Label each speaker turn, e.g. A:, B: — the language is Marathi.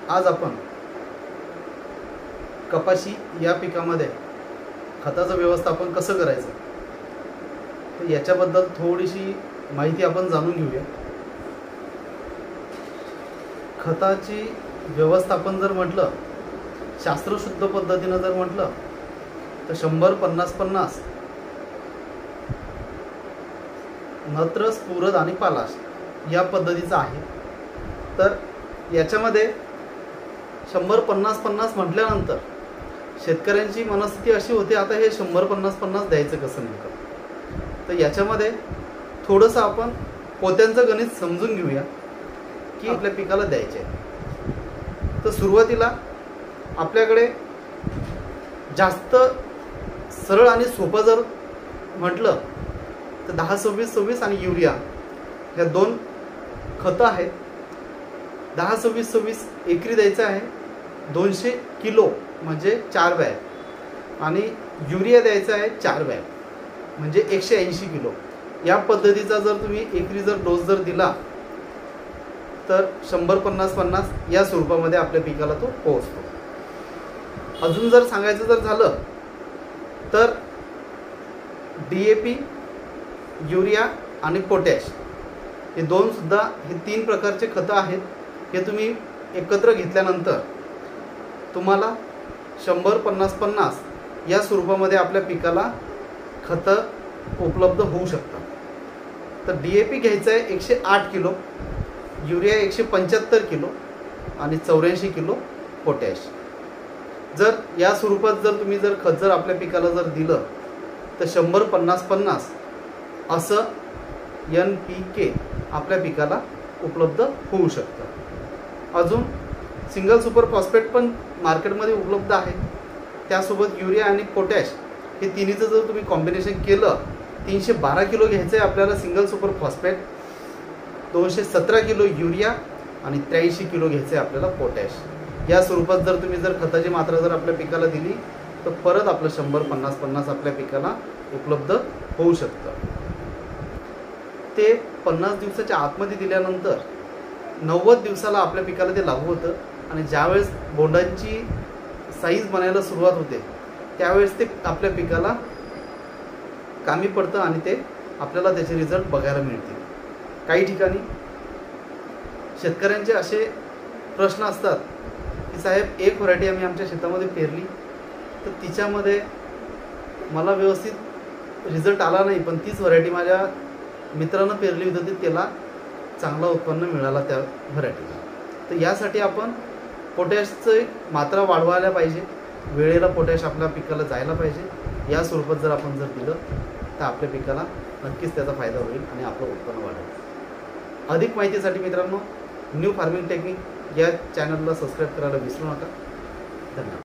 A: आज आपण कपाशी या पिकामध्ये खताचं व्यवस्थापन कसं करायचं तर याच्याबद्दल थोडीशी माहिती आपण जाणून घेऊया। खताची व्यवस्थापन जर म्हटलं, शास्त्रशुद्ध पद्धतीनं जर म्हटलं तर 100-50-50 नत्र, स्फुरद आणि पालाश या पद्धतीचं आहे। तर याच्यामध्ये 100-50-50 म्हटल्यानंतर शेतकऱ्यांची मनस्थिती अशी होती, आता हे 100-50-50 द्यायचं कसं नेमकं। तर याच्यामध्ये थोडंसं आपण पोत्यांचं गणित समजून घेऊया की आपल्या पिकाला द्यायचे आहे। तर सुरुवातीला आपल्याकडे जास्त सरळ आणि सोपं जर म्हटलं तर 10-26-26 आणि युरिया ह्या दोन खतं आहेत। 10-26-26 एकरी द्यायचं आहे 200 किलो म्हणजे 4 बॅग, आणि युरिया द्यायचा आहे 4 बॅग म्हणजे 180 किलो। या पद्धतीचा जर तुम्ही एकरी जर डोस जर दिला तर 100-50-50 या स्वरूपामध्ये आपल्या पिकाला तो पोहोचतो। अजून जर सांगायचं जर झालं तर DAP, युरिया आणि पोटॅश हे दोन सुद्धा हे 3 प्रकारचे खतं आहेत। हे तुम्ही एकत्र घेतल्यानंतर तुम्हाला 100-50-50 या स्वरूपामध्ये आपल्या पिकाला खतं उपलब्ध होऊ शकतात। तर DAP घ्यायचं आहे 108 किलो, युरिया 175 किलो आणि 84 किलो पोटॅश। जर या स्वरूपात जर तुम्ही जर खत जर आपल्या पिकाला जर दिलं तर 100-50-50 असं NPK आपल्या पिकाला उपलब्ध होऊ शकतं। अजून सिंगल सुपर फॉस्फेट पण मार्केटमध्ये उपलब्ध आहे। त्यासोबत युरिया आणि पोटॅश हे तिन्हीचं जर तुम्ही कॉम्बिनेशन केलं, 312 किलो घ्यायचं आहे आपल्याला single super phosphate, 217 kilo urea आणि 83 किलो घ्यायचं आहे आपल्याला पोटॅश। या स्वरूपात जर तुम्ही जर खताची मात्रा जर आपल्या पिकाला दिली तर परत आपलं 100-50-50 आपल्या पिकाला उपलब्ध होऊ शकतं। ते 50 दिवसाच्या आतमध्ये दिल्यानंतर 90 दिवसाला आपल्या पिकाला ते लागू होतं, आणि ज्यावेळेस बोंडांची साईज बनायला सुरुवात होते त्यावेळेस ते आपल्या पिकाला कामी पडतं आणि ते आपल्याला त्याचे रिझल्ट बघायला मिळतील। काही ठिकाणी शेतकऱ्यांचे असे प्रश्न असतात की साहेब, एक व्हरायटी आम्ही आमच्या शेतामध्ये पेरली तर तिच्यामध्ये मला व्यवस्थित रिझल्ट आला नाही, पण तीच व्हरायटी माझ्या मित्रानं पेरली होती त्याला चांगला उत्पन्न मिळाला त्या व्हरायटीला। तर यासाठी आपण पोटॅशचं मात्रा वाढवायला पाहिजे, वेळेला पोटॅश आपल्या पिकाला जायला पाहिजे। या स्वरूपात जर आपण जर दिलं तर आपल्या पिकाला नक्कीच त्याचा फायदा होईल आणि आपलं उत्पन्न वाढेल। अधिक माहितीसाठी मित्रांनो, न्यू फार्मिंग टेक्निक या चॅनलला सबस्क्राईब करायला विसरू नका। धन्यवाद।